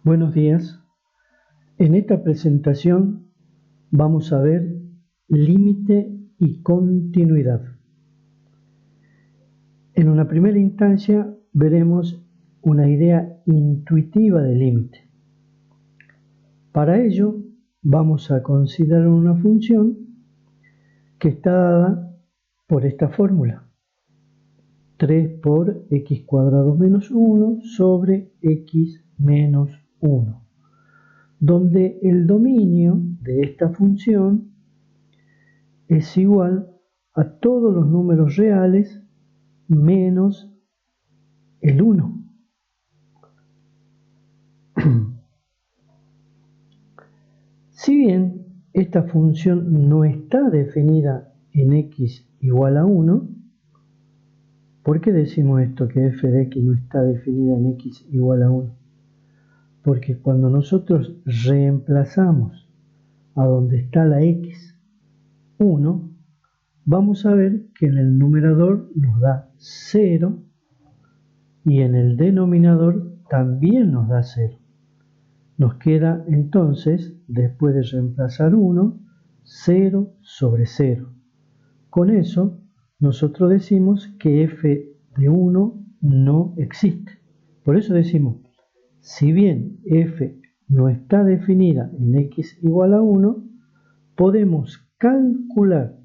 Buenos días. En esta presentación vamos a ver límite y continuidad. En una primera instancia veremos una idea intuitiva de límite. Para ello vamos a considerar una función que está dada por esta fórmula. 3 por x cuadrado menos 1 sobre x menos 1. Donde el dominio de esta función es igual a todos los números reales menos el 1. Si bien esta función no está definida en x igual a 1, ¿por qué decimos esto, que f de x no está definida en x igual a 1? Porque cuando nosotros reemplazamos a donde está la x 1, vamos a ver que en el numerador nos da 0 y en el denominador también nos da 0. Nos queda entonces, después de reemplazar 1, 0 sobre 0. Con eso, nosotros decimos que f de 1 no existe. Por eso decimos, si bien f no está definida en x igual a 1, podemos calcular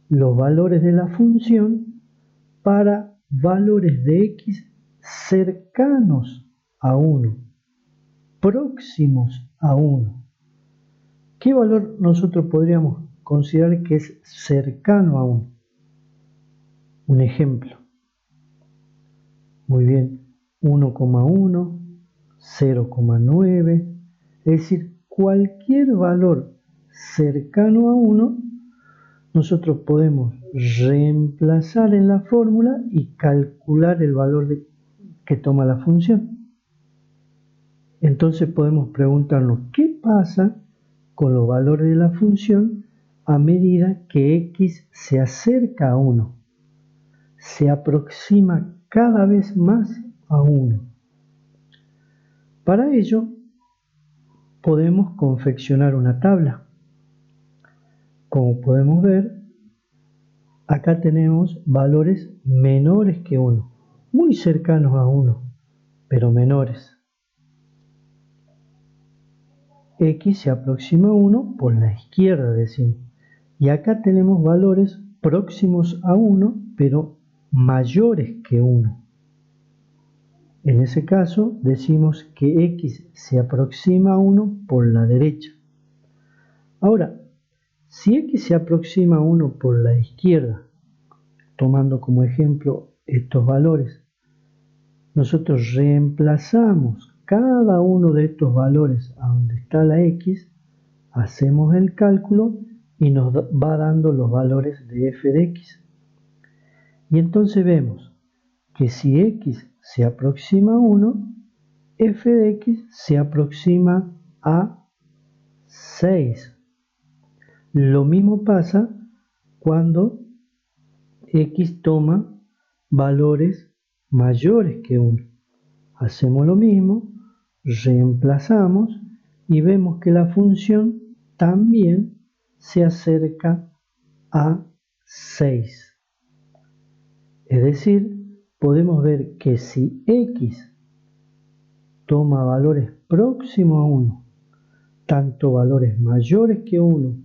los valores de la función para valores de x cercanos a 1, próximos a 1. ¿Qué valor nosotros podríamos considerar que es cercano a 1? Un ejemplo. Muy bien, 1,1, 0,9, es decir, cualquier valor cercano a 1, nosotros podemos reemplazar en la fórmula y calcular el valor que toma la función. Entonces podemos preguntarnos qué pasa con los valores de la función a medida que x se acerca a 1, se aproxima cada vez más a 1. Para ello podemos confeccionar una tabla. Como podemos ver, acá tenemos valores menores que 1, muy cercanos a 1, pero menores. X se aproxima a 1 por la izquierda, decimos. Y acá tenemos valores próximos a 1, pero mayores que 1. En ese caso, decimos que X se aproxima a 1 por la derecha. Ahora, si X se aproxima a 1 por la izquierda, tomando como ejemplo estos valores, nosotros reemplazamos cada uno de estos valores a donde está la X, hacemos el cálculo y nos va dando los valores de f de x. Y entonces vemos que si x se aproxima a 1, f de x se aproxima a 6. Lo mismo pasa cuando x toma valores mayores que 1. Hacemos lo mismo, reemplazamos y vemos que la función también se acerca a 6. Es decir, podemos ver que si x toma valores próximos a 1, tanto valores mayores que 1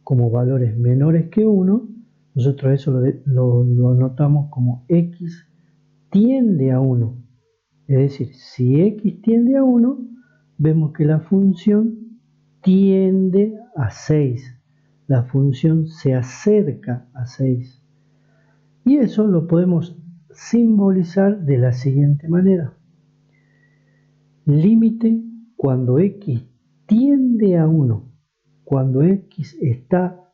como valores menores que 1, nosotros eso lo anotamos como x tiende a 1. Es decir, si x tiende a 1, vemos que la función tiende a 6. La función se acerca a 6. Y eso lo podemos simbolizar de la siguiente manera. Límite cuando x tiende a 1, cuando x está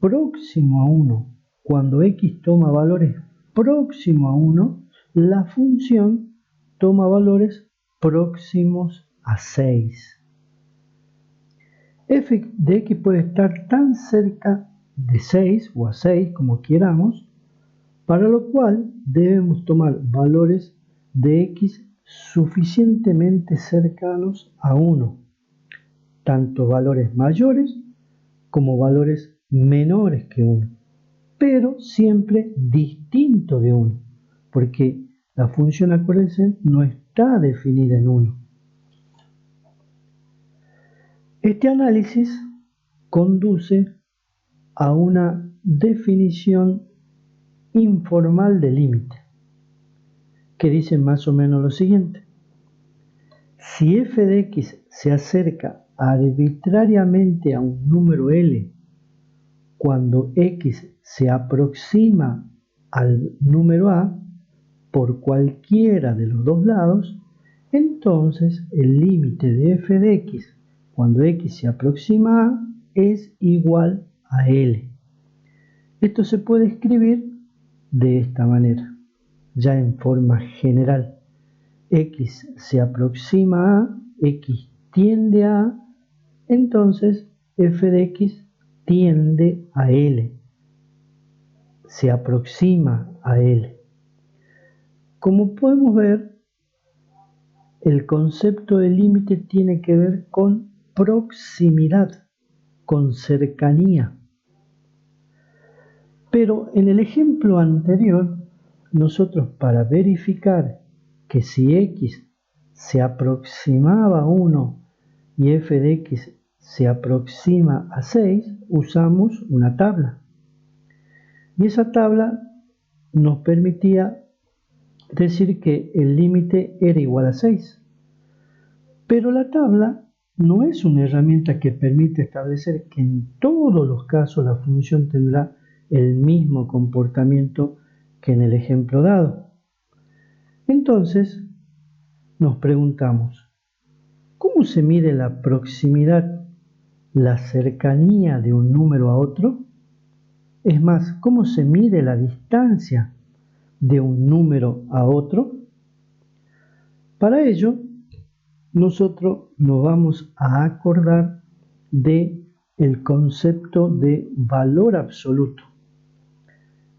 próximo a 1, cuando x toma valores próximos a 1, la función toma valores próximos a 6. F de x puede estar tan cerca de 6 o a 6 como queramos, para lo cual debemos tomar valores de x suficientemente cercanos a 1, tanto valores mayores como valores menores que 1, pero siempre distinto de 1, porque la función, acuérdense, no está definida en 1. Este análisis conduce a una definición informal de límite, que dice más o menos lo siguiente. Si f de x se acerca arbitrariamente a un número L cuando x se aproxima al número A por cualquiera de los dos lados, entonces el límite de f de x cuando x se aproxima a A es igual a L. Esto se puede escribir de esta manera, ya en forma general. X se aproxima a, x tiende a, entonces f de x tiende a L, se aproxima a L. Como podemos ver, el concepto de límite tiene que ver con proximidad, con cercanía. Pero en el ejemplo anterior, nosotros para verificar que si x se aproximaba a 1 y f de x se aproxima a 6, usamos una tabla. Y esa tabla nos permitía decir que el límite era igual a 6. Pero la tabla no es una herramienta que permite establecer que en todos los casos la función tendrá el mismo comportamiento que en el ejemplo dado. Entonces, nos preguntamos, ¿cómo se mide la proximidad, la cercanía de un número a otro? Es más, ¿cómo se mide la distancia de un número a otro? Para ello, nosotros nos vamos a acordar de el concepto de valor absoluto.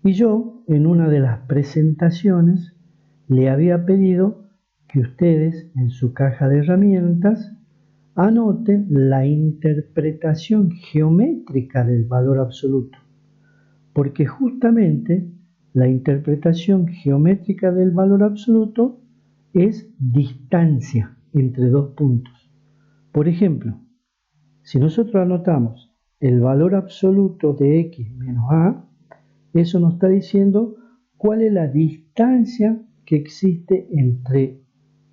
Y yo, en una de las presentaciones, le había pedido que ustedes en su caja de herramientas anoten la interpretación geométrica del valor absoluto, porque justamente la interpretación geométrica del valor absoluto es distancia entre dos puntos. Por ejemplo, si nosotros anotamos el valor absoluto de x menos a, eso nos está diciendo cuál es la distancia que existe entre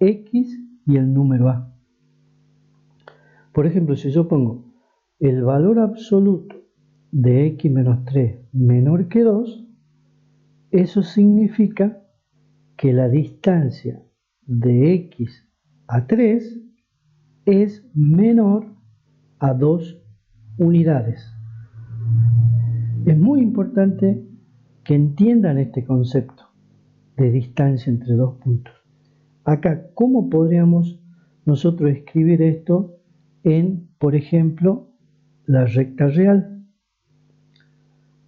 x y el número a. Por ejemplo, si yo pongo el valor absoluto de x menos 3 menor que 2, eso significa que la distancia de x a 3 es menor a 2 unidades. Es muy importante que entiendan este concepto de distancia entre dos puntos. Acá, ¿cómo podríamos nosotros escribir esto en, por ejemplo, la recta real?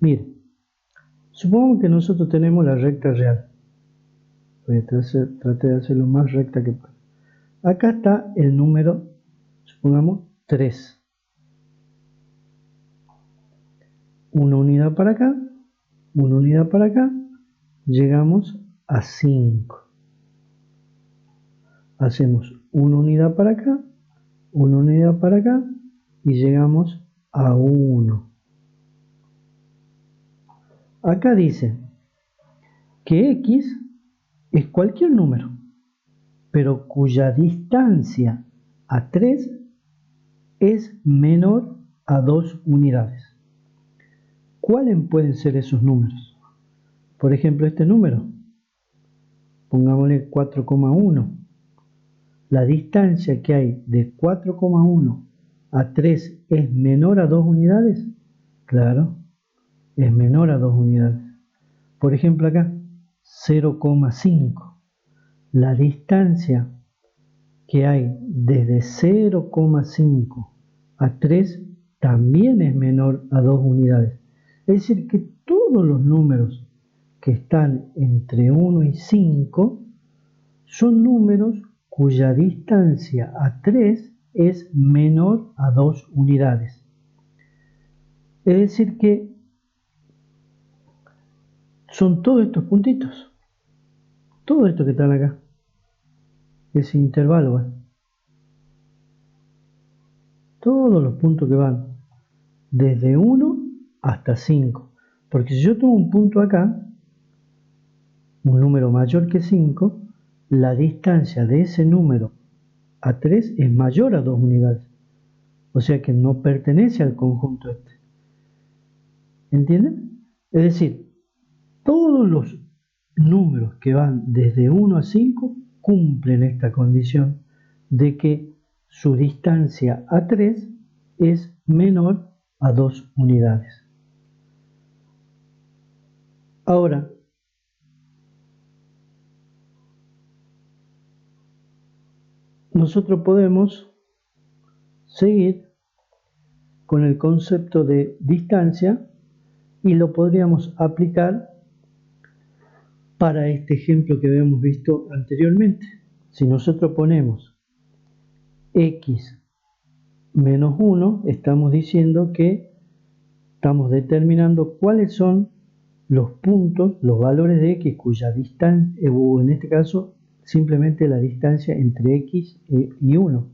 Miren, supongamos que nosotros tenemos la recta real. Voy a tratar de hacerlo más recta que pueda. Acá está el número, supongamos, 3. Una unidad para acá, una unidad para acá, llegamos a 5. Hacemos una unidad para acá, una unidad para acá y llegamos a 1. Acá dice que x es cualquier número, pero cuya distancia a 3 es menor a 2 unidades. ¿Cuáles pueden ser esos números? Por ejemplo, este número, pongámosle 4,1. La distancia que hay de 4,1 a 3 es menor a 2 unidades. Claro, es menor a 2 unidades. Por ejemplo acá, 0,5. La distancia que hay desde 0,5 a 3 también es menor a 2 unidades. Es decir, que todos los números que están entre 1 y 5, son números cuya distancia a 3 es menor a 2 unidades. Es decir que son todos estos puntitos, todo esto que están acá, ese intervalo, ¿eh? Todos los puntos que van desde 1 hasta 5. Porque si yo tomo un punto acá, un número mayor que 5, la distancia de ese número a 3 es mayor a 2 unidades. O sea que no pertenece al conjunto este. ¿Entienden? Es decir, todos los números que van desde 1 a 5 cumplen esta condición de que su distancia a 3 es menor a 2 unidades. Ahora, nosotros podemos seguir con el concepto de distancia y lo podríamos aplicar para este ejemplo que habíamos visto anteriormente. Si nosotros ponemos x menos 1, estamos diciendo que estamos determinando cuáles son los puntos, los valores de x cuya distancia, o en este caso simplemente la distancia entre x y 1.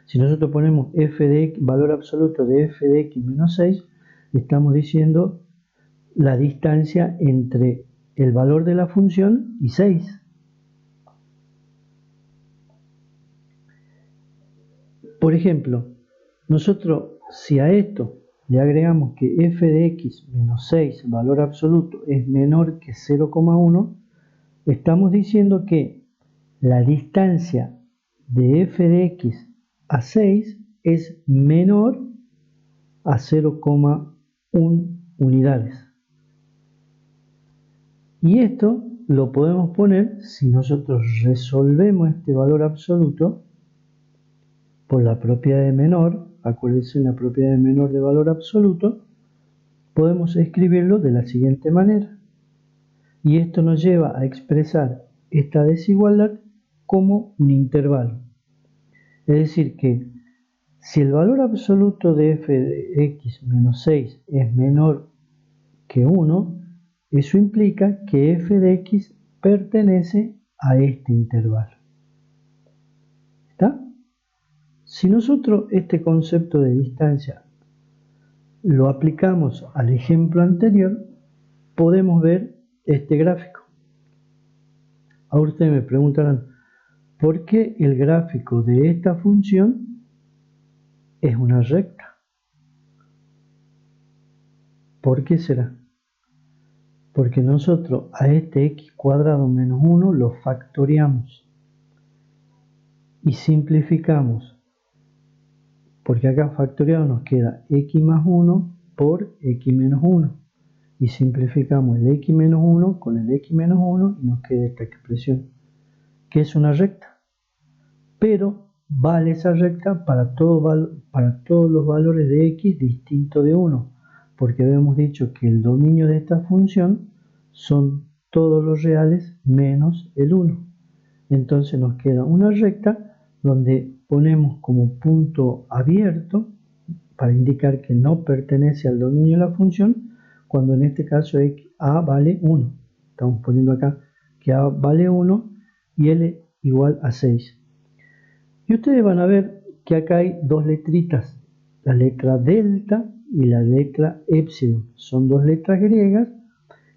Si nosotros ponemos f de x, valor absoluto de f de x menos 6, estamos diciendo la distancia entre el valor de la función y 6. Por ejemplo, nosotros si a esto le agregamos que f de x menos 6, valor absoluto, es menor que 0,1, estamos diciendo que la distancia de f de x a 6 es menor a 0,1 unidades. Y esto lo podemos poner si nosotros resolvemos este valor absoluto por la propiedad de menor. Acuérdense, en la propiedad de menor de valor absoluto podemos escribirlo de la siguiente manera. Y esto nos lleva a expresar esta desigualdad como un intervalo. Es decir que si el valor absoluto de f de x menos 6 es menor que 1, eso implica que f de x pertenece a este intervalo. ¿Está? Si nosotros este concepto de distancia lo aplicamos al ejemplo anterior, podemos ver este gráfico. Ahora ustedes me preguntarán, ¿por qué el gráfico de esta función es una recta? ¿Por qué será? Porque nosotros a este x cuadrado menos 1 lo factoriamos y simplificamos, porque acá factoriado nos queda x más 1 por x menos 1 y simplificamos el x menos 1 con el x menos 1 y nos queda esta expresión que es una recta, pero vale esa recta para todos los valores de x distinto de 1, porque habíamos dicho que el dominio de esta función son todos los reales menos el 1. Entonces nos queda una recta donde ponemos como punto abierto para indicar que no pertenece al dominio de la función, cuando en este caso a vale 1. Estamos poniendo acá que a vale 1 y l igual a 6. Y ustedes van a ver que acá hay dos letritas, la letra delta y la letra epsilon. Son dos letras griegas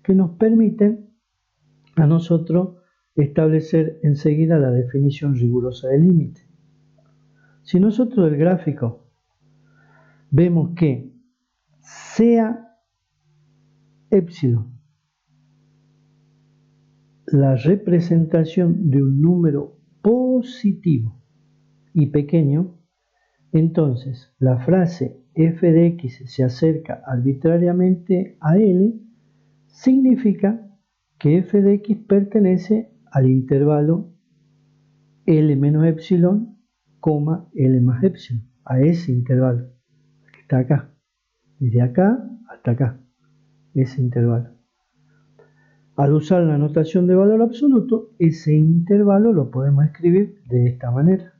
que nos permiten a nosotros establecer enseguida la definición rigurosa del límite. Si nosotros del gráfico vemos que sea epsilon la representación de un número positivo y pequeño, entonces la frase f de x se acerca arbitrariamente a L significa que f de x pertenece al intervalo L menos epsilon, L más epsilon, a ese intervalo que está acá, desde acá hasta acá, ese intervalo. Al usar la notación de valor absoluto, ese intervalo lo podemos escribir de esta manera.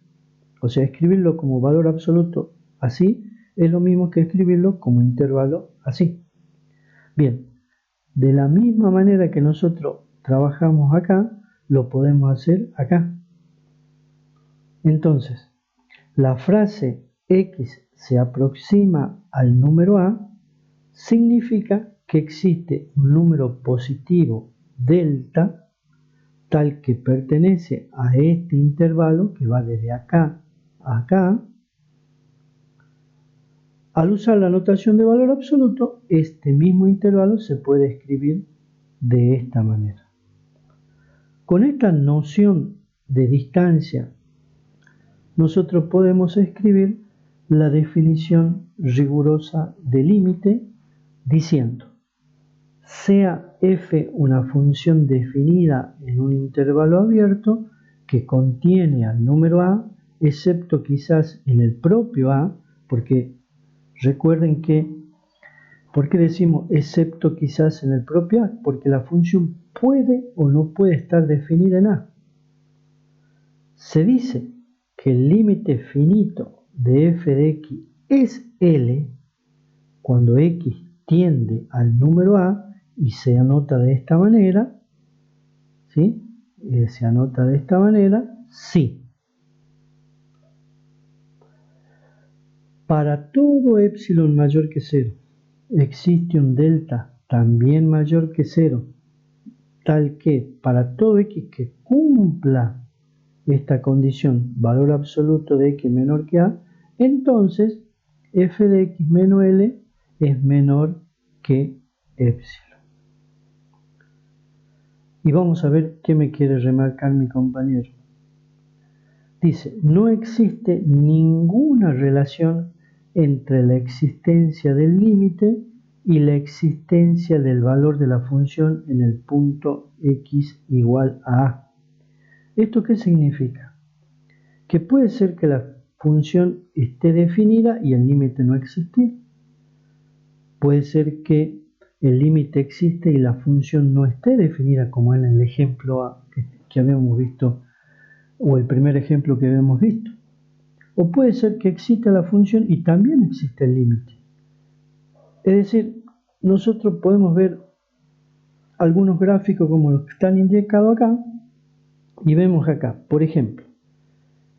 O sea, escribirlo como valor absoluto así es lo mismo que escribirlo como intervalo así. Bien, de la misma manera que nosotros trabajamos acá, lo podemos hacer acá. Entonces, la frase x se aproxima al número a significa que existe un número positivo delta tal que pertenece a este intervalo que va desde acá a acá. Al usar la notación de valor absoluto, este mismo intervalo se puede escribir de esta manera. Con esta noción de distancia, nosotros podemos escribir la definición rigurosa de límite diciendo: sea f una función definida en un intervalo abierto que contiene al número a, excepto quizás en el propio a, porque recuerden que, ¿por qué decimos excepto quizás en el propio a? Porque la función puede o no puede estar definida en a. Se dice que el límite finito de f de x es L cuando x tiende al número a y se anota de esta manera, ¿sí? Se anota de esta manera, sí. Para todo epsilon mayor que 0 existe un delta también mayor que 0, tal que para todo x que cumpla esta condición, valor absoluto de x menor que a, entonces f de x menos L es menor que epsilon. Y vamos a ver qué me quiere remarcar mi compañero. Dice, no existe ninguna relación entre la existencia del límite y la existencia del valor de la función en el punto x igual a a. ¿Esto qué significa? Que puede ser que la función esté definida y el límite no existe. Puede ser que el límite existe y la función no esté definida, como en el ejemplo que habíamos visto, o el primer ejemplo que habíamos visto. O puede ser que exista la función y también existe el límite. Es decir, nosotros podemos ver algunos gráficos como los que están indicados acá y vemos acá, por ejemplo,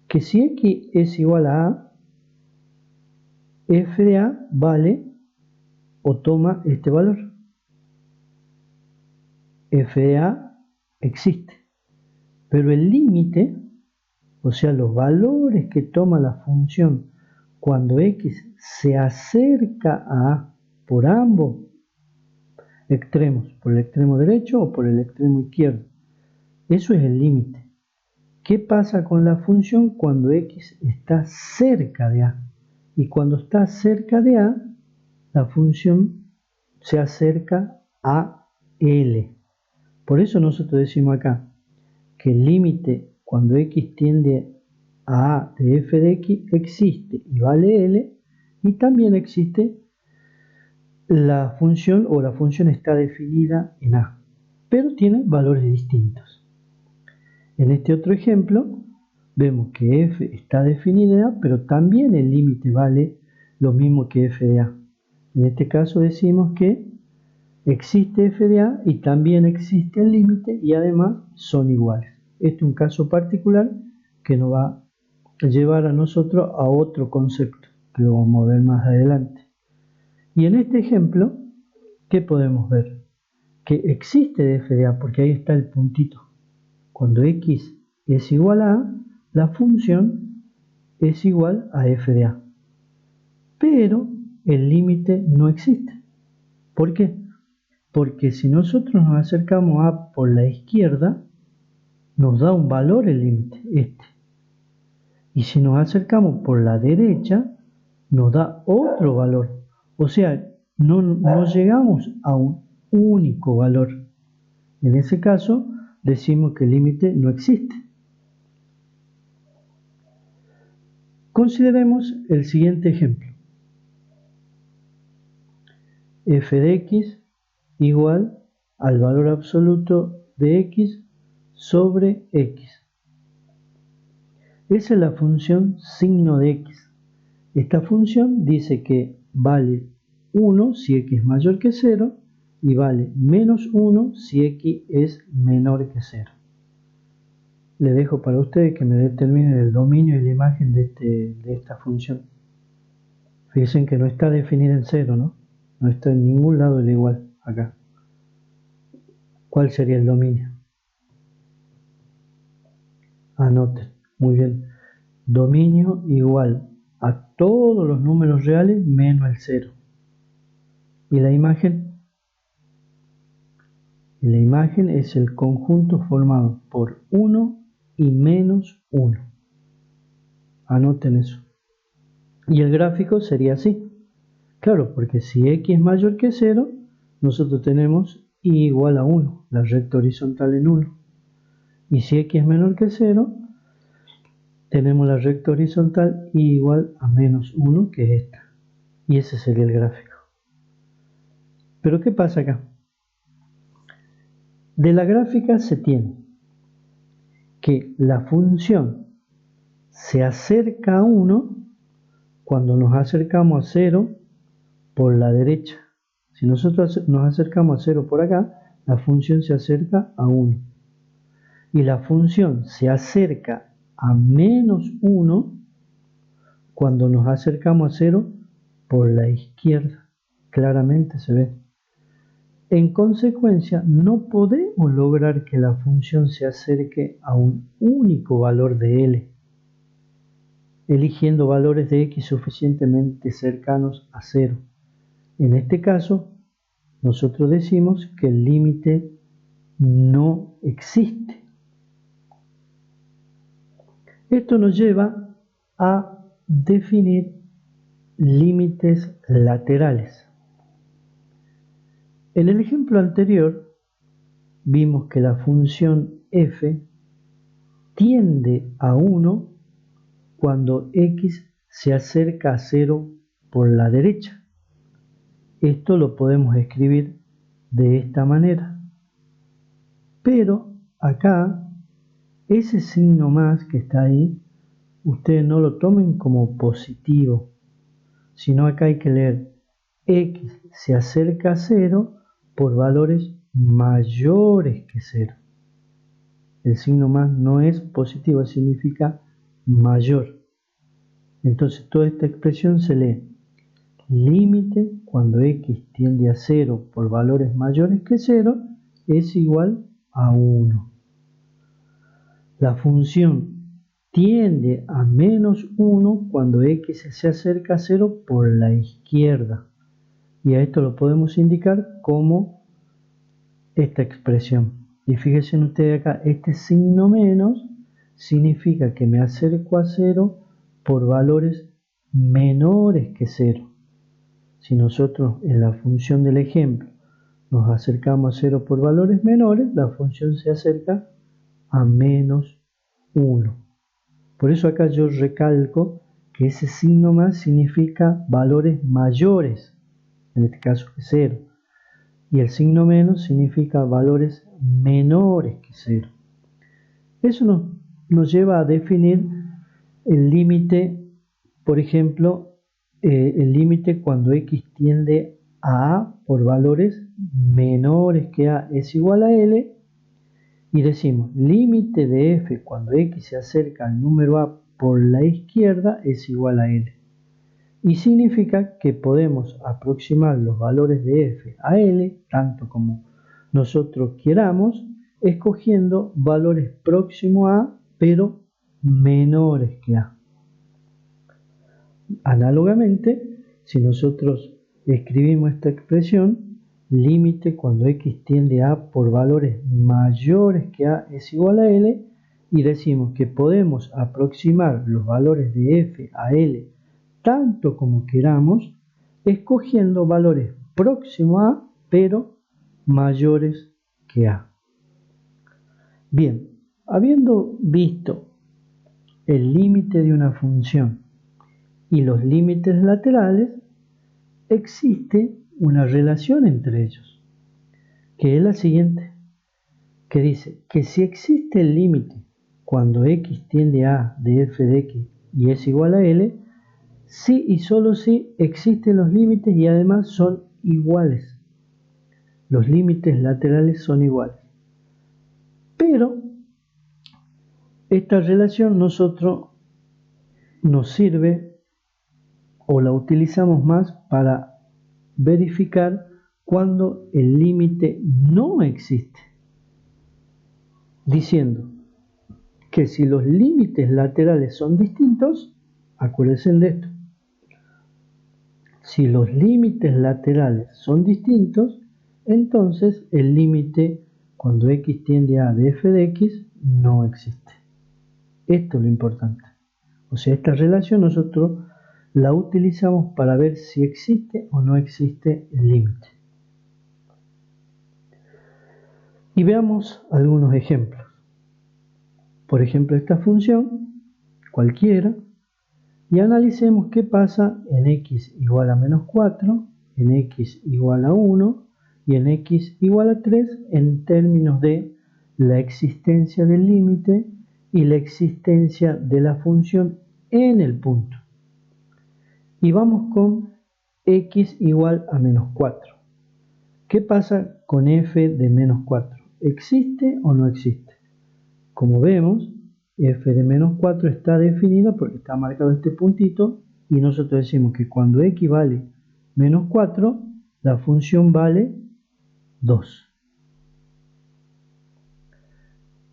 que si x es igual a, f de a vale o toma este valor. F de a existe, pero el límite, o sea, los valores que toma la función cuando x se acerca a a por ambos extremos, por el extremo derecho o por el extremo izquierdo. Eso es el límite. ¿Qué pasa con la función cuando x está cerca de a? Y cuando está cerca de a, la función se acerca a L. Por eso nosotros decimos acá que el límite cuando x tiende a de f de x existe y vale L, y también existe la función o la función está definida en a, pero tiene valores distintos. En este otro ejemplo vemos que f está definida en a, pero también el límite vale lo mismo que f de a. En este caso decimos que existe f de a y también existe el límite y además son iguales. Este es un caso particular que nos va a llevar a nosotros a otro concepto que lo vamos a ver más adelante. Y en este ejemplo, ¿qué podemos ver? Que existe f de a porque ahí está el puntito. Cuando x es igual a, la función es igual a f de a. Pero el límite no existe. ¿Por qué? Porque si nosotros nos acercamos a por la izquierda, nos da un valor el límite, este. Y si nos acercamos por la derecha, nos da otro valor. O sea, no llegamos a un único valor. En ese caso, decimos que el límite no existe. Consideremos el siguiente ejemplo. F de x igual al valor absoluto de x sobre x. Esa es la función signo de x. Esta función dice que vale 1 si x es mayor que 0 y vale menos 1 si x es menor que 0. Le dejo para ustedes que me determinen el dominio y la imagen de esta función. Fíjense que no está definida en 0, ¿no? No está en ningún lado el igual acá. ¿Cuál sería el dominio? Anoten, muy bien. Dominio igual a todos los números reales menos el 0. ¿Y la imagen? Y la imagen es el conjunto formado por 1 y menos 1. Anoten eso. Y el gráfico sería así. Claro, porque si x es mayor que 0, nosotros tenemos y igual a 1, la recta horizontal en 1. Y si x es menor que 0, tenemos la recta horizontal y igual a menos 1, que es esta. Y ese sería el gráfico. Pero ¿qué pasa acá? De la gráfica se tiene que la función se acerca a 1 cuando nos acercamos a 0 por la derecha. Si nosotros nos acercamos a 0 por acá, la función se acerca a 1. Y la función se acerca a menos 1 cuando nos acercamos a 0 por la izquierda. Claramente se ve. En consecuencia, no podemos lograr que la función se acerque a un único valor de L, eligiendo valores de x suficientemente cercanos a 0. En este caso, nosotros decimos que el límite no existe. Esto nos lleva a definir límites laterales. En el ejemplo anterior vimos que la función f tiende a 1 cuando x se acerca a 0 por la derecha. Esto lo podemos escribir de esta manera. Pero acá, ese signo más que está ahí, ustedes no lo tomen como positivo, sino acá hay que leer x se acerca a 0 por valores mayores que 0. El signo más no es positivo, significa mayor. Entonces toda esta expresión se lee límite cuando x tiende a 0 por valores mayores que 0 es igual a 1. La función tiende a menos 1 cuando x se acerca a 0 por la izquierda. Y a esto lo podemos indicar como esta expresión. Y fíjense ustedes acá, este signo menos significa que me acerco a 0 por valores menores que 0. Si nosotros en la función del ejemplo nos acercamos a 0 por valores menores, la función se acerca a menos 1. Por eso acá yo recalco que ese signo más significa valores mayores, en este caso que 0. Y el signo menos significa valores menores que 0. Eso nos lleva a definir el límite, por ejemplo, el límite cuando x tiende a por valores menores que a es igual a L, y decimos límite de f cuando x se acerca al número a por la izquierda es igual a L. Y significa que podemos aproximar los valores de f a L tanto como nosotros queramos, escogiendo valores próximos a pero menores que a. Análogamente, si nosotros escribimos esta expresión, límite cuando x tiende a por valores mayores que a es igual a L, y decimos que podemos aproximar los valores de f a L tanto como queramos, escogiendo valores próximos a pero mayores que a. Bien, habiendo visto el límite de una función y los límites laterales, existe una relación entre ellos. que es la siguiente, que dice que si existe el límite cuando x tiende a de f de x y es igual a L, sí y solo si existen los límites y además son iguales. Los límites laterales son iguales. Pero esta relación nosotros nos sirve o la utilizamos más para verificar cuando el límite no existe. Diciendo que si los límites laterales son distintos, acuérdense de esto, si los límites laterales son distintos, entonces el límite cuando x tiende a de f de x no existe. Esto es lo importante. O sea, esta relación nosotros la utilizamos para ver si existe o no existe el límite. Y veamos algunos ejemplos. Por ejemplo, esta función, cualquiera, y analicemos qué pasa en x igual a menos 4, en x igual a 1 y en x igual a 3 en términos de la existencia del límite y la existencia de la función en el punto. Y vamos con x igual a menos 4. ¿Qué pasa con f de menos 4? ¿Existe o no existe? Como vemos, f de menos 4 está definida porque está marcado este puntito y nosotros decimos que cuando x vale menos 4, la función vale 2.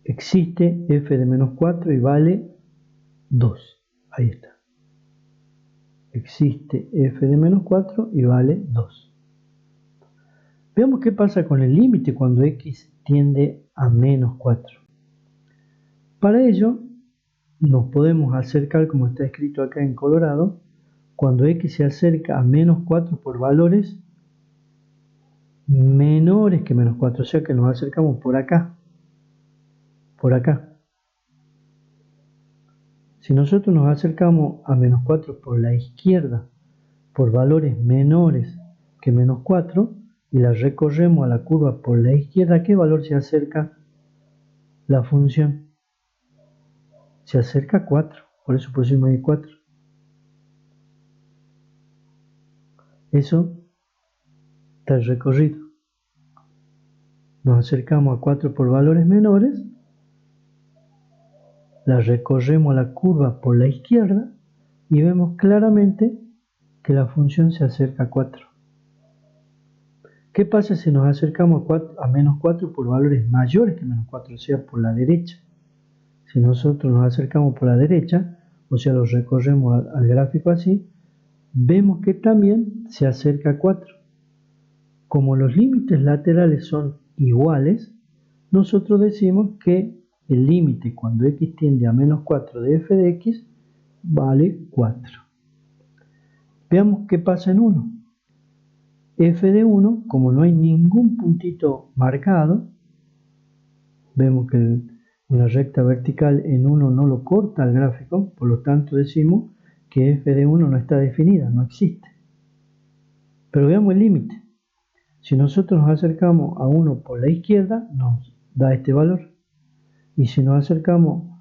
Existe f de menos 4 y vale 2. Ahí está. Existe f de menos 4 y vale 2. Veamos qué pasa con el límite cuando x tiende a menos 4. Para ello, nos podemos acercar, como está escrito acá en colorado, cuando x se acerca a menos 4 por valores menores que menos 4, o sea que nos acercamos por acá, por acá. Si nosotros nos acercamos a menos 4 por la izquierda, por valores menores que menos 4, y la recorremos a la curva por la izquierda, ¿a qué valor se acerca la función? Se acerca a 4, por eso pusimos ahí 4. Eso está el recorrido. Nos acercamos a 4 por valores menores, la recorremos a la curva por la izquierda y vemos claramente que la función se acerca a 4. ¿Qué pasa si nos acercamos a menos 4 por valores mayores que menos 4, o sea, por la derecha? Si nosotros nos acercamos por la derecha, o sea, lo recorremos al gráfico así, vemos que también se acerca a 4. Como los límites laterales son iguales, nosotros decimos que el límite cuando x tiende a menos 4 de f de x vale 4. Veamos qué pasa en 1. F de 1, como no hay ningún puntito marcado, vemos que una recta vertical en 1 no lo corta el gráfico, por lo tanto decimos que f de 1 no está definida, no existe. Pero veamos el límite. Si nosotros nos acercamos a 1 por la izquierda, nos da este valor. Y si nos acercamos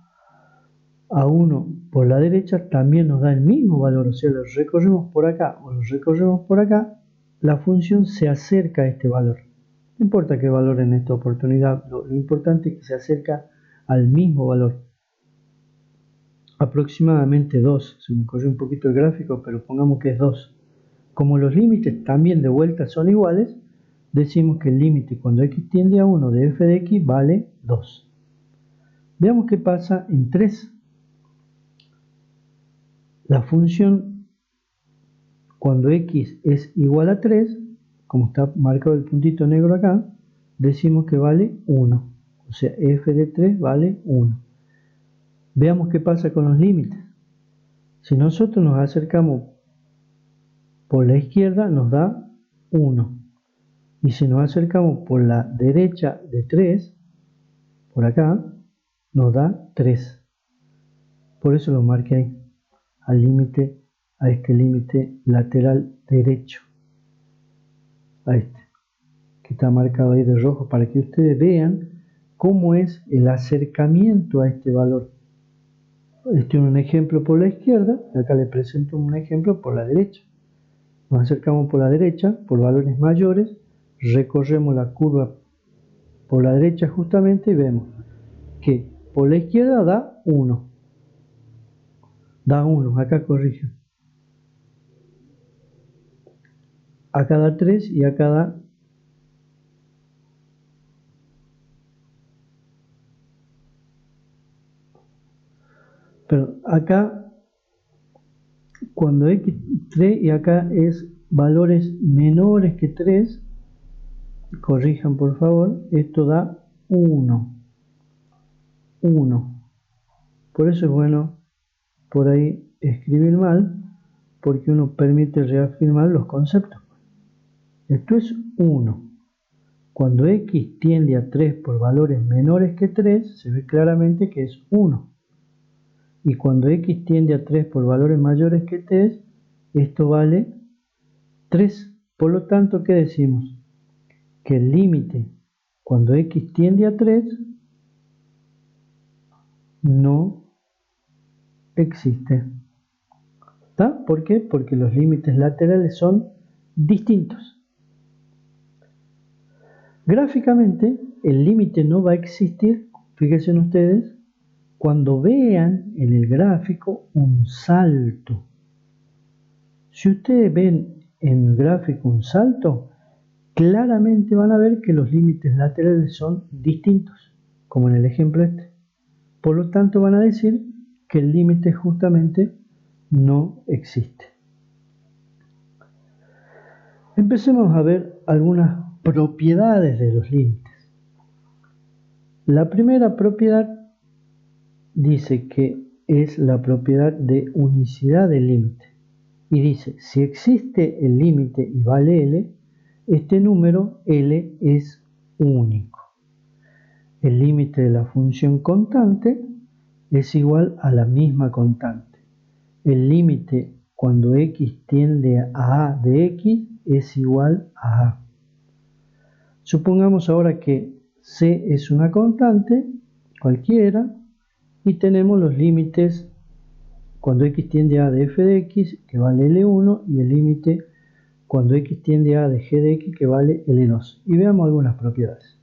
a 1 por la derecha, también nos da el mismo valor. O sea, lo recorremos por acá o lo recorremos por acá, la función se acerca a este valor. No importa qué valor en esta oportunidad, lo importante es que se acerca al mismo valor. Aproximadamente 2. Se me corrió un poquito el gráfico, pero pongamos que es 2. Como los límites también de vuelta son iguales, decimos que el límite cuando x tiende a 1 de f de x vale 2. Veamos qué pasa en 3. La función cuando x es igual a 3, como está marcado el puntito negro acá, decimos que vale 1. O sea, f de 3 vale 1. Veamos qué pasa con los límites. Si nosotros nos acercamos por la izquierda, nos da 1. Y si nos acercamos por la derecha de 3, por acá, nos da 3. Por eso lo marqué ahí, al límite, a este límite lateral derecho, a este. que está marcado ahí de rojo, para que ustedes vean cómo es el acercamiento a este valor. Este es un ejemplo por la izquierda, y acá les presento un ejemplo por la derecha. Nos acercamos por la derecha, por valores mayores, recorremos la curva por la derecha justamente y vemos que por la izquierda da 1. Da 1, acá corrijo. Acá da 3 y acá da 3. Pero acá, cuando x 3 y acá es valores menores que 3, corrijan por favor, esto da 1. 1. Por eso es bueno por ahí escribir mal, porque uno permite reafirmar los conceptos. Esto es 1. Cuando x tiende a 3 por valores menores que 3, se ve claramente que es 1. Y cuando x tiende a 3 por valores mayores que 3, esto vale 3. Por lo tanto, ¿qué decimos? Que el límite cuando x tiende a 3 no existe. ¿Está? ¿Por qué? Porque los límites laterales son distintos. Gráficamente, el límite no va a existir, fíjense ustedes, cuando vean en el gráfico un salto. Si ustedes ven en el gráfico un salto, claramente van a ver que los límites laterales son distintos, como en el ejemplo este. Por lo tanto, van a decir que el límite justamente no existe. Empecemos a ver algunas propiedades de los límites. La primera propiedad dice que es la propiedad de unicidad del límite. Y dice, si existe el límite y vale L, este número L es único. El límite de la función constante es igual a la misma constante. El límite cuando x tiende a a de x es igual a a. Supongamos ahora que c es una constante cualquiera y tenemos los límites cuando x tiende a de f de x que vale L1 y el límite cuando x tiende a de g de x que vale L2. Y veamos algunas propiedades.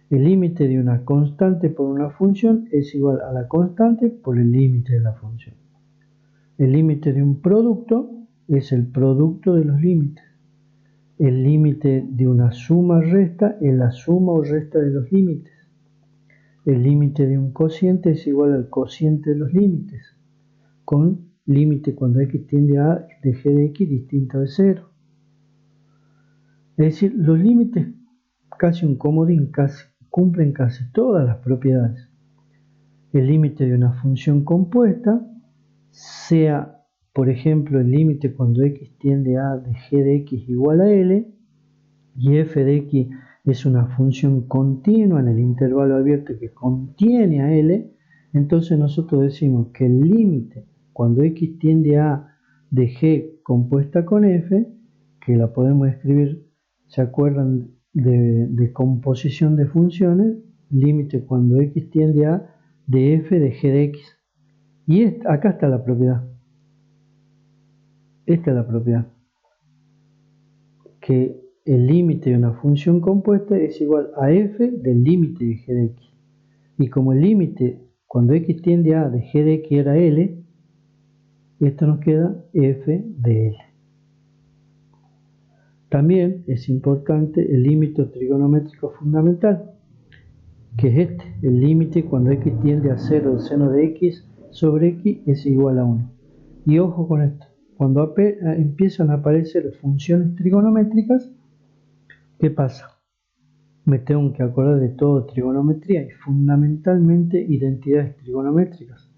El límite de una constante por una función es igual a la constante por el límite de la función. El límite de un producto es el producto de los límites. El límite de una suma-resta es la suma o resta de los límites. El límite de un cociente es igual al cociente de los límites, con límite cuando x tiende a de g de x distinto de 0. Es decir, los límites, casi un comodín, cumplen casi todas las propiedades. El límite de una función compuesta, sea por ejemplo el límite cuando x tiende a de g de x igual a L, y f de x es una función continua en el intervalo abierto que contiene a L, entonces nosotros decimos que el límite cuando x tiende a de g compuesta con f, que la podemos escribir, ¿se acuerdan de composición de funciones? Límite cuando x tiende a de f de g de x. Y acá está la propiedad. Esta es la propiedad. Que el límite de una función compuesta es igual a f del límite de g de x. Y como el límite cuando x tiende a de g de x era L, esto nos queda f de L. También es importante el límite trigonométrico fundamental, que es este, el límite cuando x tiende a 0 del seno de x sobre x es igual a 1. Y ojo con esto, cuando empiezan a aparecer funciones trigonométricas, ¿qué pasa? Me tengo que acordar de todo trigonometría y fundamentalmente identidades trigonométricas,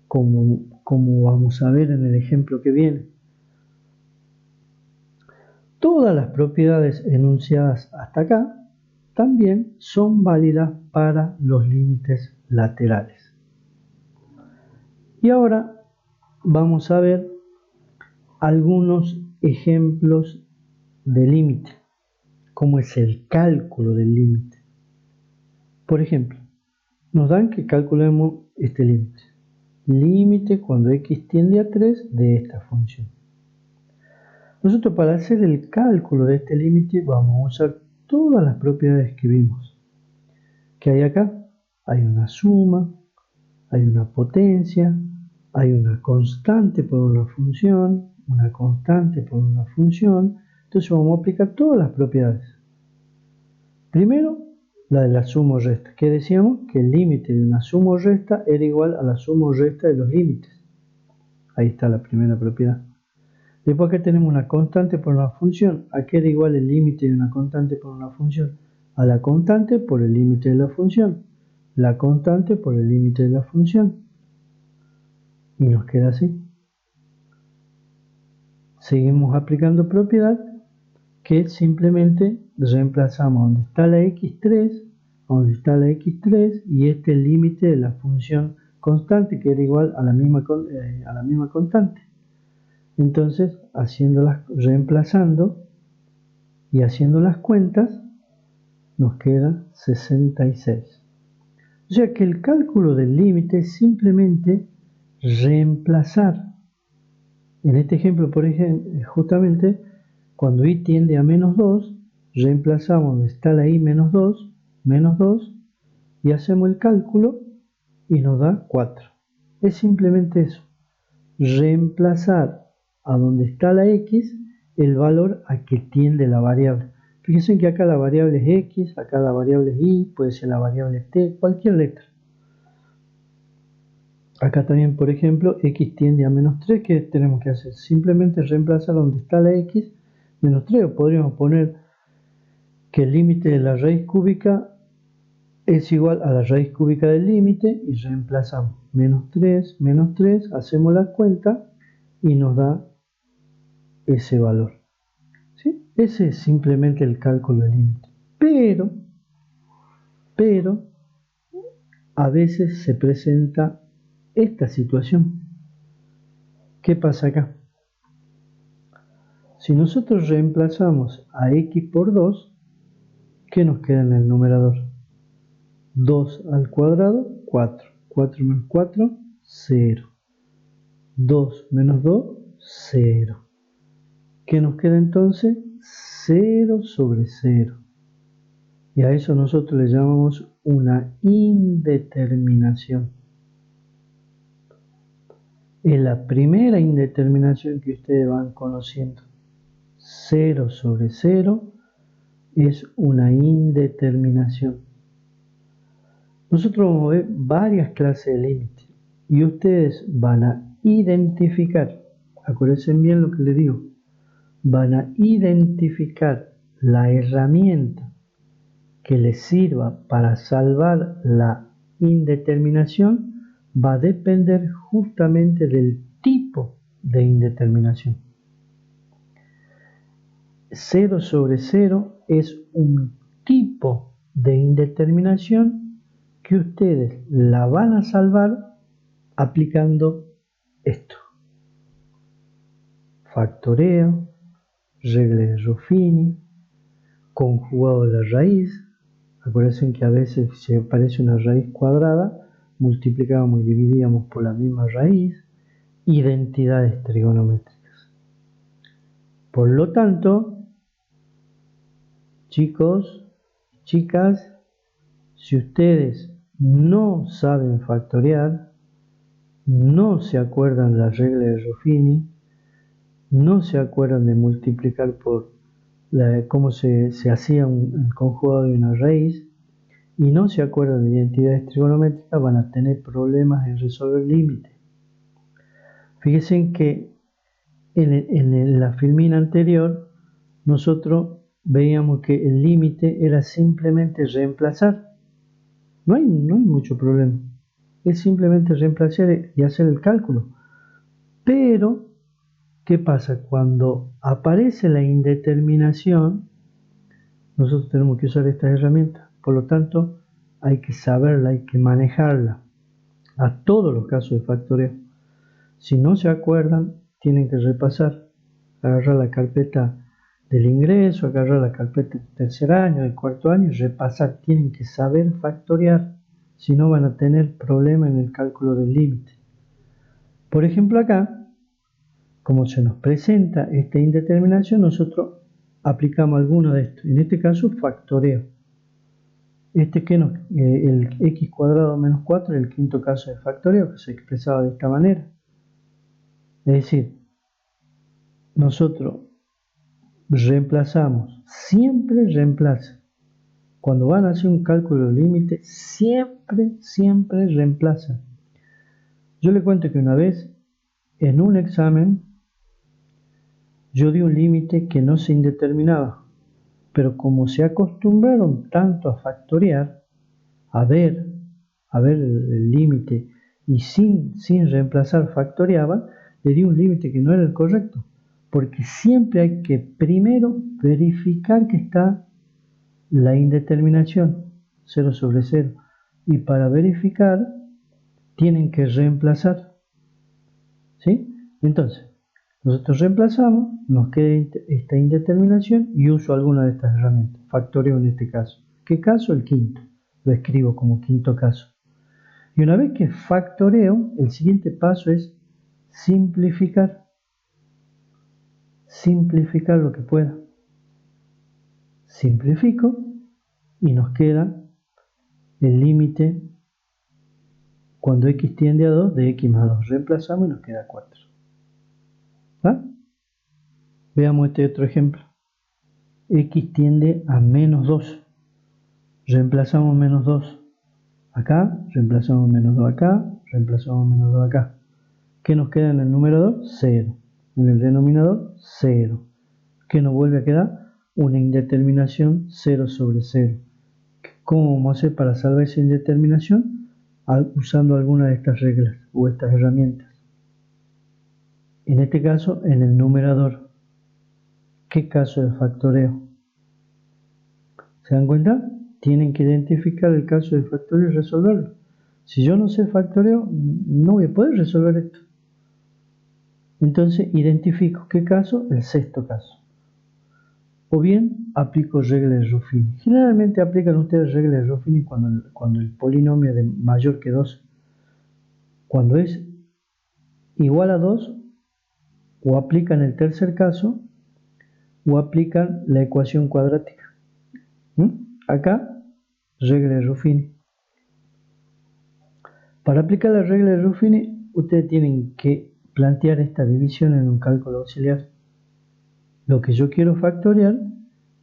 como vamos a ver en el ejemplo que viene. Todas las propiedades enunciadas hasta acá también son válidas para los límites laterales. Y ahora vamos a ver algunos ejemplos de límite. cómo es el cálculo del límite. Por ejemplo, nos dan que calculemos este límite. Límite cuando x tiende a 3 de esta función. Nosotros para hacer el cálculo de este límite vamos a usar todas las propiedades que vimos. ¿Qué hay acá? Hay una suma, hay una potencia, hay una constante por una función, una constante por una función. Entonces vamos a aplicar todas las propiedades. Primero, la de la suma o resta, que decíamos que el límite de una suma o resta era igual a la suma o resta de los límites. Ahí está la primera propiedad. Después que tenemos una constante por una función, ¿a qué era igual el límite de una constante por una función? A la constante por el límite de la función. La constante por el límite de la función. Y nos queda así. Seguimos aplicando propiedad que simplemente reemplazamos donde está la x3, y este es el límite de la función constante que era igual a la misma constante. Entonces, reemplazando y haciendo las cuentas, nos queda 66. O sea que el cálculo del límite es simplemente reemplazar. En este ejemplo, por ejemplo, justamente, cuando y tiende a menos 2, reemplazamos donde está la y menos 2, y hacemos el cálculo y nos da 4. Es simplemente eso, reemplazar a donde está la x el valor a que tiende la variable. Fíjense que acá la variable es x, acá la variable es y, puede ser la variable t, cualquier letra. Acá también, por ejemplo, x tiende a menos 3, ¿qué tenemos que hacer? Simplemente reemplazar donde está la x, menos 3, o podríamos poner que el límite de la raíz cúbica es igual a la raíz cúbica del límite y reemplazamos menos 3, hacemos la cuenta y nos da ese valor. ¿Sí? Ese es simplemente el cálculo del límite. Pero, a veces se presenta esta situación. ¿Qué pasa acá? Si nosotros reemplazamos a x por 2, ¿qué nos queda en el numerador? 2 al cuadrado, 4. 4 menos 4, 0. 2 menos 2, 0. ¿Qué nos queda entonces? 0 sobre 0. Y a eso nosotros le llamamos una indeterminación. Es la primera indeterminación que ustedes van conociendo. 0 sobre 0 es una indeterminación. Nosotros vamos a ver varias clases de límites y ustedes van a identificar, acuérdense bien lo que les digo, van a identificar la herramienta que les sirva para salvar la indeterminación. Va a depender justamente del tipo de indeterminación. 0 sobre 0 es un tipo de indeterminación que ustedes la van a salvar aplicando esto: factoreo, regla de Ruffini, conjugado de la raíz. Acuérdense que a veces si aparece una raíz cuadrada, multiplicábamos y dividíamos por la misma raíz. Identidades trigonométricas. Por lo tanto, chicos, chicas, si ustedes no saben factorear, no se acuerdan la regla de Ruffini, no se acuerdan de multiplicar por cómo se hacía el conjugado de una raíz, y no se acuerdan de identidades trigonométricas, van a tener problemas en resolver límites. Fíjense que en la filmina anterior nosotros veíamos que el límite era simplemente reemplazar. No hay mucho problema. Es simplemente reemplazar y hacer el cálculo. Pero, ¿qué pasa? Cuando aparece la indeterminación, nosotros tenemos que usar estas herramientas. Por lo tanto, hay que saberla, hay que manejarla a todos los casos de factoreo. Si no se acuerdan, tienen que repasar, agarrar la carpeta del ingreso, agarrar la carpeta del tercer año, del cuarto año y repasar. Tienen que saber factorear, si no van a tener problemas en el cálculo del límite. Por ejemplo, acá, como se nos presenta esta indeterminación, nosotros aplicamos alguno de estos. En este caso, factoreo. El x cuadrado menos 4 es el quinto caso de factoreo, que se expresaba de esta manera. Es decir, nosotros reemplazamos, siempre reemplaza. Cuando van a hacer un cálculo de límite, siempre reemplazan. Yo le cuento que una vez, en un examen, yo di un límite que no se indeterminaba, pero como se acostumbraron tanto a factorear, a ver el límite y sin reemplazar factoreaban, le di un límite que no era el correcto, porque siempre hay que primero verificar que está la indeterminación 0 sobre 0, y para verificar tienen que reemplazar, ¿sí? Entonces, nosotros reemplazamos, nos queda esta indeterminación y uso alguna de estas herramientas. Factoreo en este caso. ¿Qué caso? El quinto. Lo escribo como quinto caso. Y una vez que factoreo, el siguiente paso es simplificar. Simplificar lo que pueda. Simplifico y nos queda el límite cuando x tiende a 2 de x más 2. Reemplazamos y nos queda 4. ¿Va? Veamos este otro ejemplo. X tiende a menos 2. Reemplazamos menos 2 acá, reemplazamos menos 2 acá, reemplazamos menos 2 acá. ¿Qué nos queda en el numerador? 0. En el denominador, 0. ¿Qué nos vuelve a quedar? Una indeterminación 0 sobre 0. ¿Cómo vamos a hacer para salvar esa indeterminación? Usando alguna de estas reglas o estas herramientas. En este caso, en el numerador. ¿Qué caso de factoreo? ¿Se dan cuenta? Tienen que identificar el caso de factoreo y resolverlo. Si yo no sé factoreo, no voy a poder resolver esto. Entonces identifico qué caso, el sexto caso. O bien aplico regla de Ruffini. Generalmente aplican ustedes regla de Ruffini cuando el polinomio es mayor que 2. Cuando es igual a 2, o aplican el tercer caso, o aplican la ecuación cuadrática. Acá, regla de Ruffini. Para aplicar la regla de Ruffini, ustedes tienen que plantear esta división en un cálculo auxiliar. Lo que yo quiero factoriar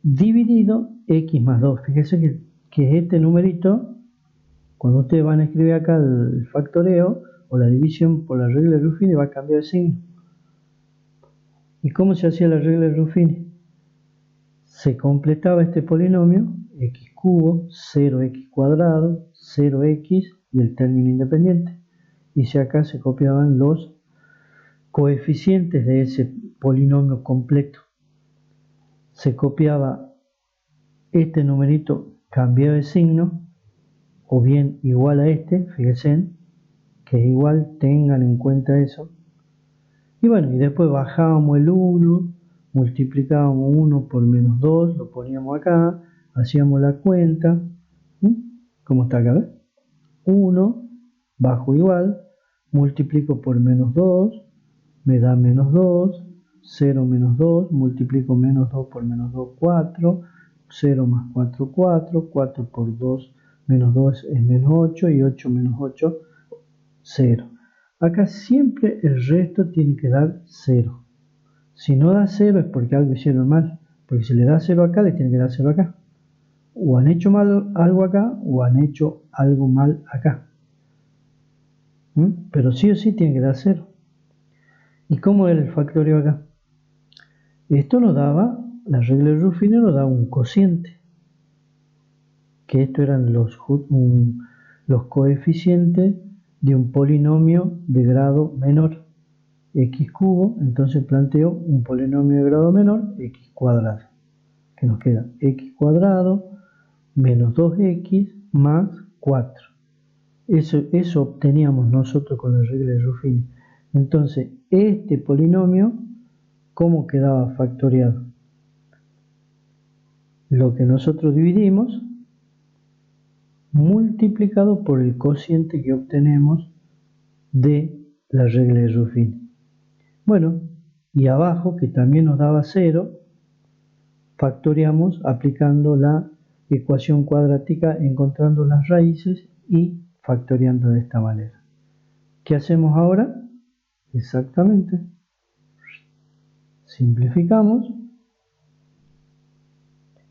dividido x más 2. Fíjense que este numerito, cuando ustedes van a escribir acá el factoreo o la división por la regla de Ruffini, va a cambiar de signo. ¿Y cómo se hacía la regla de Ruffini? Se completaba este polinomio, x cubo, 0x cuadrado, 0x y el término independiente. Y si acá se copiaban los coeficientes de ese polinomio completo. Se copiaba este numerito cambiado de signo, o bien igual a este, fíjense, que igual, tengan en cuenta eso. Y bueno, y después bajábamos el 1, multiplicábamos 1 por menos 2, lo poníamos acá, hacíamos la cuenta, ¿cómo está acá? ¿Ves? 1 bajo igual, multiplico por menos 2, me da menos 2, 0 menos 2, multiplico menos 2 por menos 2, 4, 0 más 4, 4, 4 por 2 menos 2 es menos 8 y 8 menos 8, 0. Acá siempre el resto tiene que dar 0. Si no da 0 es porque algo hicieron mal, porque si le da 0 acá, le tiene que dar 0 acá. O han hecho mal algo acá, o han hecho algo mal acá. Pero sí o sí tiene que dar 0. ¿Y cómo era el factorio acá? Esto nos daba, la regla de Ruffini nos daba un cociente, que estos eran los coeficientes de un polinomio de grado menor, x cubo. Entonces planteo un polinomio de grado menor, x cuadrado, que nos queda x cuadrado menos 2x más 4. Eso obteníamos nosotros con la regla de Ruffini. Entonces, este polinomio, ¿cómo quedaba factoriado? lo que nosotros dividimos multiplicado por el cociente que obtenemos de la regla de Ruffini. Bueno, y abajo, que también nos daba 0, factoreamos aplicando la ecuación cuadrática, encontrando las raíces y factoreando de esta manera. ¿Qué hacemos ahora? Exactamente. Simplificamos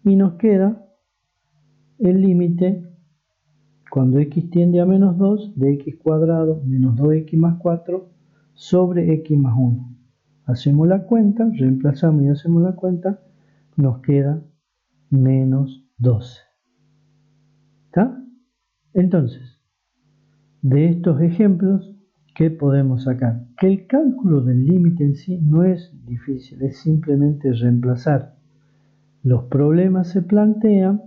y nos queda el límite cuando x tiende a menos 2 de x cuadrado menos 2x más 4 sobre x más 1. Hacemos la cuenta, reemplazamos y hacemos la cuenta, nos queda menos 12. ¿Está? Entonces, de estos ejemplos, ¿qué podemos sacar? Que el cálculo del límite en sí no es difícil, es simplemente reemplazar. Los problemas se plantean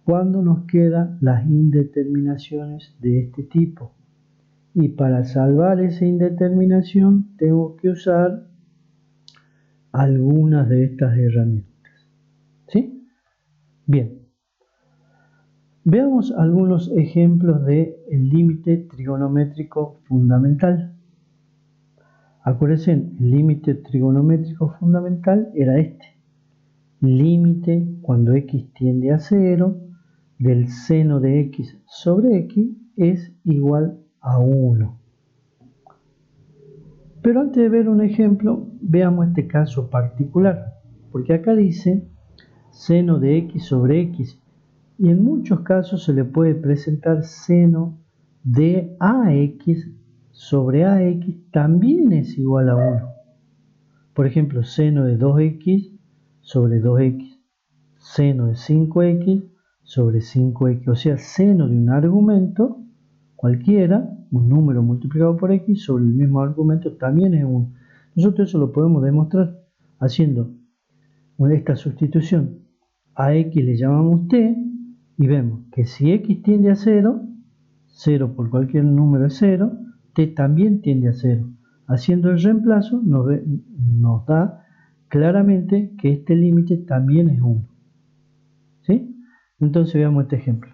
cuando nos quedan las indeterminaciones de este tipo. Y para salvar esa indeterminación tengo que usar algunas de estas herramientas. ¿Sí? Bien. Veamos algunos ejemplos del límite trigonométrico fundamental. Acuérdense, el límite trigonométrico fundamental era este. Límite cuando x tiende a 0 del seno de x sobre x es igual a 1. Pero antes de ver un ejemplo, veamos este caso particular, porque acá dice seno de x sobre x, y en muchos casos se le puede presentar seno de ax sobre ax también es igual a 1. Por ejemplo, seno de 2x sobre 2x, seno de 5x sobre 5x, o sea, seno de un argumento cualquiera, un número multiplicado por x sobre el mismo argumento también es 1. Nosotros eso lo podemos demostrar haciendo esta sustitución. A x le llamamos t y vemos que si x tiende a 0, 0 por cualquier número es 0, t también tiende a 0. Haciendo el reemplazo nos da claramente que este límite también es 1. ¿Sí? Entonces veamos este ejemplo.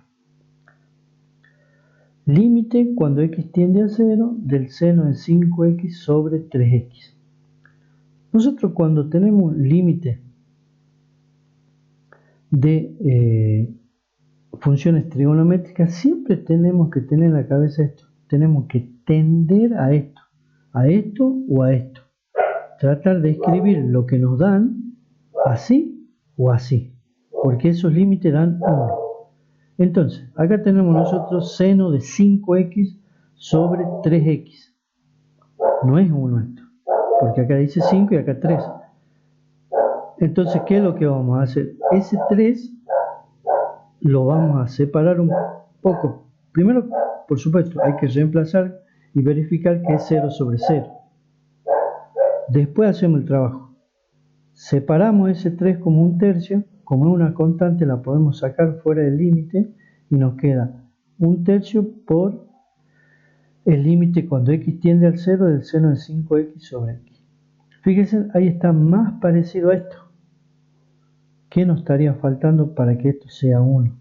Límite cuando x tiende a 0 del seno de 5x sobre 3x. Nosotros cuando tenemos un límite de funciones trigonométricas siempre tenemos que tener en la cabeza esto. Tenemos que tender a esto o a esto. Tratar de escribir lo que nos dan así o así, porque esos límites dan 1. Entonces, acá tenemos nosotros seno de 5x sobre 3x. No es 1 esto, porque acá dice 5 y acá 3. Entonces, ¿qué es lo que vamos a hacer? Ese 3 lo vamos a separar un poco. Primero, por supuesto, hay que reemplazar y verificar que es 0 sobre 0. Después hacemos el trabajo. Separamos ese 3 como un tercio. Como es una constante, la podemos sacar fuera del límite y nos queda un tercio por el límite cuando x tiende al 0 del seno de 5x sobre x. Fíjense, ahí está más parecido a esto. ¿Qué nos estaría faltando para que esto sea 1?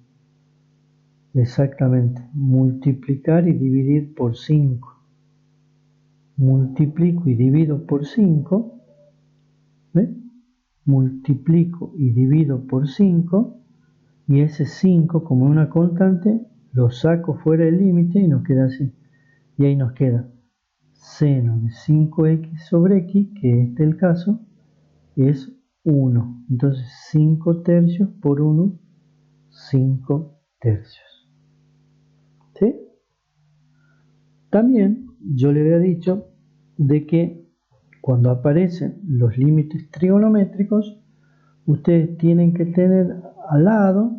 Exactamente, multiplicar y dividir por 5. Multiplico y divido por 5. ¿Ve? Multiplico y divido por 5. Y ese 5, como una constante, lo saco fuera del límite y nos queda así. Y ahí nos queda seno de 5x sobre x, que este es el caso, es 1. Entonces 5 tercios por 1, 5 tercios. ¿Sí? También yo le había dicho de que cuando aparecen los límites trigonométricos, ustedes tienen que tener al lado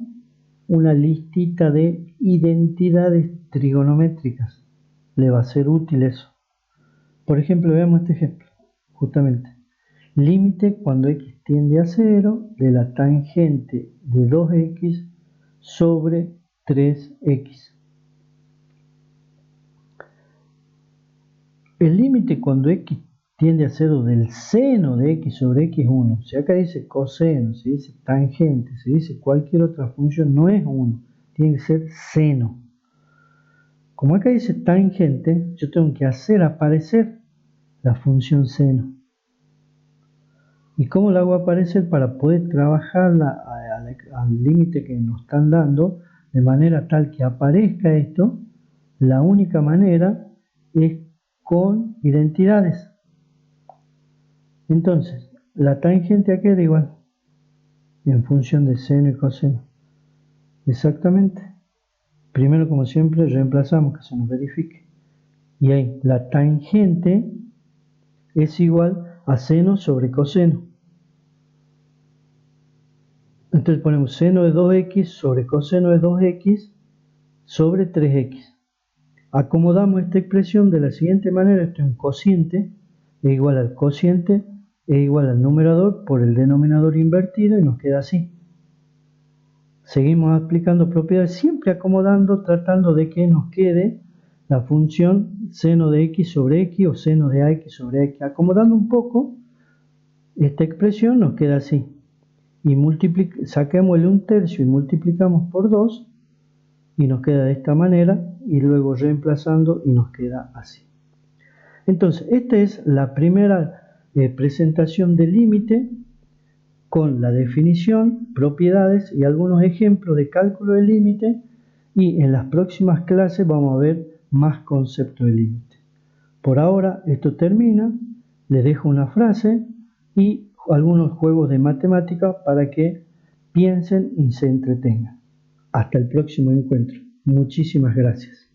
una listita de identidades trigonométricas. Le va a ser útil eso. Por ejemplo, veamos este ejemplo, justamente. Límite cuando x tiende a 0 de la tangente de 2x sobre 3x. El límite cuando x tiende a ser del seno de x sobre x 1. Si acá dice coseno, si dice tangente, si dice cualquier otra función, no es 1, tiene que ser seno. Como acá dice tangente, yo tengo que hacer aparecer la función seno. ¿Y cómo la hago aparecer? Para poder trabajarla al límite que nos están dando, de manera tal que aparezca esto. La única manera es con identidades. Entonces, la tangente aquí era igual, en función de seno y coseno. Exactamente. Primero, como siempre, reemplazamos que se nos verifique. Y ahí, la tangente es igual a seno sobre coseno. Entonces ponemos seno de 2x sobre coseno de 2x sobre 3x. Acomodamos esta expresión de la siguiente manera. Esto es un cociente, es igual al cociente, es igual al numerador por el denominador invertido y nos queda así. Seguimos aplicando propiedades, siempre acomodando, tratando de que nos quede la función seno de x sobre x o seno de ax sobre x. Acomodando un poco, esta expresión nos queda así. Y saquémosle un tercio y multiplicamos por 2 y nos queda de esta manera, y luego reemplazando y nos queda así. Entonces, esta es la primera presentación del límite con la definición, propiedades y algunos ejemplos de cálculo del límite, y en las próximas clases vamos a ver más conceptos de límite. Por ahora esto termina, les dejo una frase y algunos juegos de matemática para que piensen y se entretengan. Hasta el próximo encuentro. Muchísimas gracias.